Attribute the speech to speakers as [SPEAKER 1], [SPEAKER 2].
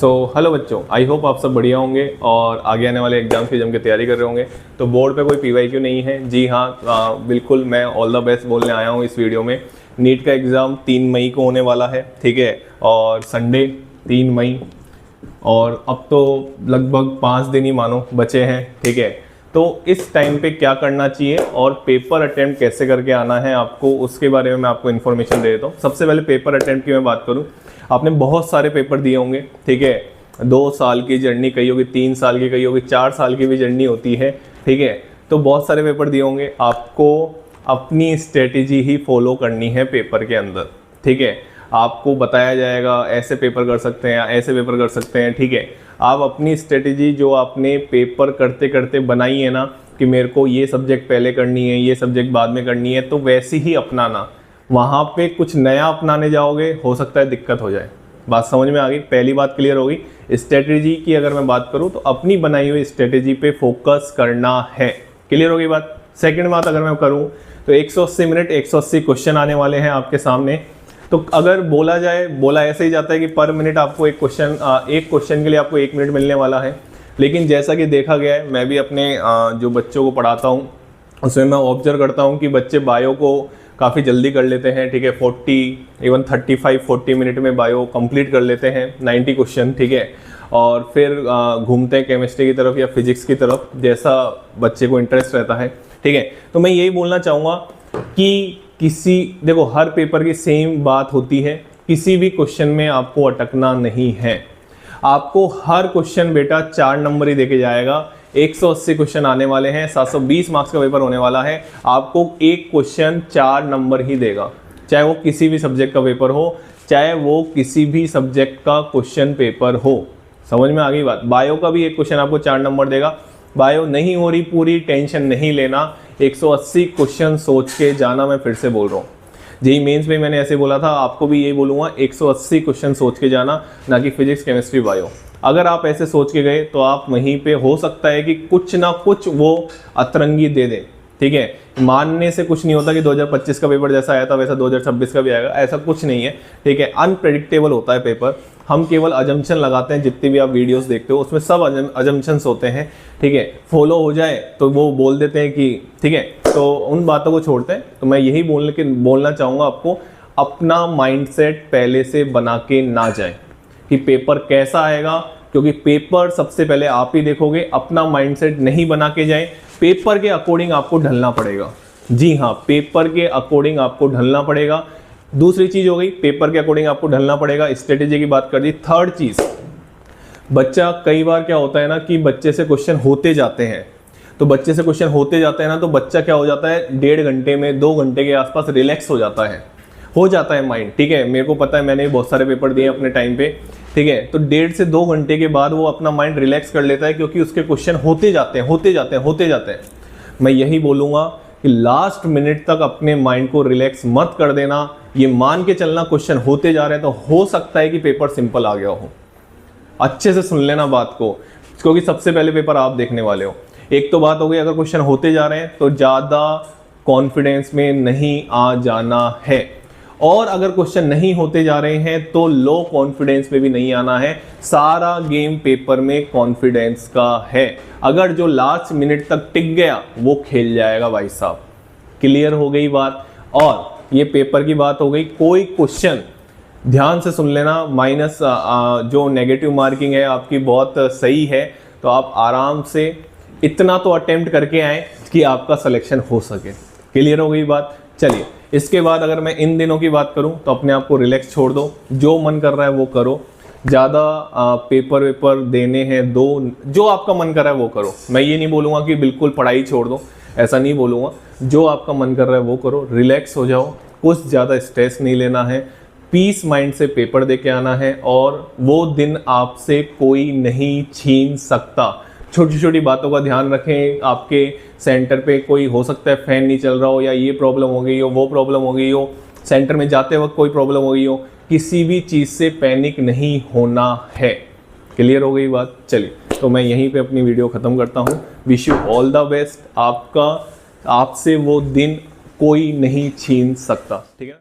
[SPEAKER 1] Hello बच्चों, I hope आप सब बढ़िया होंगे और आगे आने वाले एग्जाम की जम के तैयारी कर रहे होंगे। तो बोर्ड पे कोई PYQ नहीं है। जी हाँ, बिल्कुल मैं ऑल द बेस्ट बोलने आया हूँ इस वीडियो में। नीट का एग्ज़ाम 3 मई को होने वाला है, ठीक है, और संडे 3 मई, और अब तो लगभग 5 दिन ही मानो बचे हैं, ठीक है। तो इस टाइम पे क्या करना चाहिए और पेपर अटेम्प्ट कैसे करके आना है आपको, उसके बारे में मैं आपको इन्फॉर्मेशन दे देता हूँ। सबसे पहले पेपर अटेम्प्ट की मैं बात करूँ, आपने बहुत सारे पेपर दिए होंगे, ठीक है। 2 साल की जर्नी कही होगी, 3 साल की कही होगी, 4 साल की भी जर्नी होती है, ठीक है। तो बहुत सारे पेपर दिए होंगे, आपको अपनी स्ट्रेटेजी ही फॉलो करनी है पेपर के अंदर, ठीक है। आपको बताया जाएगा ऐसे पेपर कर सकते हैं, ऐसे पेपर कर सकते हैं, ठीक है। आप अपनी स्ट्रेटेजी जो आपने पेपर करते करते बनाई है ना, कि मेरे को ये सब्जेक्ट पहले करनी है, ये सब्जेक्ट बाद में करनी है, तो वैसी ही अपनाना। वहाँ पे कुछ नया अपनाने जाओगे, हो सकता है दिक्कत हो जाए। बात समझ में आ गई? पहली बात क्लियर होगी। स्ट्रेटेजी की अगर मैं बात करूँ तो अपनी बनाई हुई स्ट्रेटेजी पे फोकस करना है। क्लियर होगी बात? सेकंड बात अगर मैं करूँ तो 180 मिनट 180 क्वेश्चन आने वाले हैं आपके सामने। तो अगर बोला जाए, बोला ऐसे ही जाता है कि पर मिनट आपको एक क्वेश्चन के लिए आपको 1 मिनट मिलने वाला है। लेकिन जैसा कि देखा गया है, मैं भी अपने जो बच्चों को पढ़ाता हूँ उसमें मैं ऑब्जर्व करता हूँ कि बच्चे बायो को काफ़ी जल्दी कर लेते हैं, ठीक है। 40 इवन 35-40 मिनट में बायो कंप्लीट कर लेते हैं 90 क्वेश्चन, ठीक है। और फिर घूमते हैं केमिस्ट्री की तरफ या फिजिक्स की तरफ, जैसा बच्चे को इंटरेस्ट रहता है, ठीक है। तो मैं यही बोलना चाहूँगा कि देखो, हर पेपर की सेम बात होती है, किसी भी क्वेश्चन में आपको अटकना नहीं है। आपको हर क्वेश्चन बेटा 4 नंबर ही देके जाएगा। 180 क्वेश्चन आने वाले हैं, 720 मार्क्स का पेपर होने वाला है। आपको एक क्वेश्चन 4 नंबर ही देगा, चाहे वो किसी भी सब्जेक्ट का पेपर हो, चाहे वो किसी भी सब्जेक्ट का क्वेश्चन पेपर हो। समझ में आ गई बात? बायो का भी एक क्वेश्चन आपको 4 नंबर देगा। बायो नहीं हो रही पूरी, टेंशन नहीं लेना, 180 क्वेश्चन सोच के जाना। मैं फिर से बोल रहा हूँ, जेईई मेंस में मैंने ऐसे बोला था, आपको भी यही बोलूँगा, 180 क्वेश्चन सोच के जाना, ना कि फिजिक्स केमिस्ट्री बायो। अगर आप ऐसे सोच के गए तो आप वहीं पे हो सकता है कि कुछ ना कुछ वो अतरंगी दे दें, ठीक है। मानने से कुछ नहीं होता कि 2025 का पेपर जैसा आया था वैसा 2026 का भी आएगा, ऐसा कुछ नहीं है, ठीक है। अनप्रेडिक्टेबल होता है पेपर। हम केवल अजम्पशन लगाते हैं, जितनी भी आप वीडियोस देखते हो उसमें सब अजम्पशंस होते हैं, ठीक है। फॉलो हो जाए तो वो बोल देते हैं कि ठीक है, तो उन बातों को छोड़ते हैं। तो मैं यही बोलना चाहूँगा आपको, अपना माइंडसेट पहले से बना के ना जाए कि पेपर कैसा आएगा, क्योंकि पेपर सबसे पहले आप ही देखोगे। अपना माइंडसेट नहीं बना के जाए, पेपर के अकॉर्डिंग आपको ढलना पड़ेगा। जी हाँ, पेपर के अकॉर्डिंग आपको ढलना पड़ेगा। दूसरी चीज हो गई, पेपर के अकॉर्डिंग आपको ढलना पड़ेगा, स्ट्रेटेजी की बात कर दी। थर्ड चीज, बच्चा कई बार क्या होता है ना कि बच्चे से क्वेश्चन होते जाते हैं, तो बच्चे से क्वेश्चन होते जाते हैं ना, तो बच्चा क्या हो जाता है, 1.5 घंटे में 2 घंटे के आसपास रिलैक्स हो जाता है माइंड, ठीक है। मेरे को पता है, मैंने बहुत सारे पेपर दिए अपने टाइम पे, ठीक है। तो 1.5 से 2 घंटे के बाद वो अपना माइंड रिलैक्स कर लेता है, क्योंकि उसके क्वेश्चन होते जाते हैं। मैं यही बोलूँगा कि लास्ट मिनट तक अपने माइंड को रिलैक्स मत कर देना। ये मान के चलना क्वेश्चन होते जा रहे हैं तो हो सकता है कि पेपर सिंपल आ गया हो। अच्छे से सुन लेना बात को, क्योंकि सबसे पहले पेपर आप देखने वाले हो। एक तो बात हो गई, अगर क्वेश्चन होते जा रहे हैं तो ज़्यादा कॉन्फिडेंस में नहीं आ जाना है, और अगर क्वेश्चन नहीं होते जा रहे हैं तो लो कॉन्फिडेंस में भी नहीं आना है। सारा गेम पेपर में कॉन्फिडेंस का है। अगर जो लास्ट मिनट तक टिक गया वो खेल जाएगा भाई साहब। क्लियर हो गई बात? और ये पेपर की बात हो गई। कोई क्वेश्चन ध्यान से सुन लेना, माइनस जो नेगेटिव मार्किंग है आपकी बहुत सही है, तो आप आराम से इतना तो अटेम्प्ट करके आए कि आपका सिलेक्शन हो सके। क्लियर हो गई बात? चलिए, इसके बाद अगर मैं इन दिनों की बात करूं तो अपने आप को रिलैक्स छोड़ दो, जो मन कर रहा है वो करो। ज़्यादा पेपर वेपर देने हैं दो, जो आपका मन कर रहा है वो करो। मैं ये नहीं बोलूँगा कि बिल्कुल पढ़ाई छोड़ दो, ऐसा नहीं बोलूँगा। जो आपका मन कर रहा है वो करो, रिलैक्स हो जाओ, कुछ ज़्यादा स्ट्रेस नहीं लेना है, पीस माइंड से पेपर दे के आना है, और वो दिन आपसे कोई नहीं छीन सकता। छोटी छोटी बातों का ध्यान रखें। आपके सेंटर पे कोई हो सकता है फैन नहीं चल रहा हो, या ये प्रॉब्लम हो गई हो, वो प्रॉब्लम हो गई हो, सेंटर में जाते वक्त कोई प्रॉब्लम हो गई हो, किसी भी चीज़ से पैनिक नहीं होना है। क्लियर हो गई बात? चलिए, तो मैं यहीं पे अपनी वीडियो ख़त्म करता हूँ। Wish you all the best. आपसे वो दिन कोई नहीं छीन सकता, ठीक है।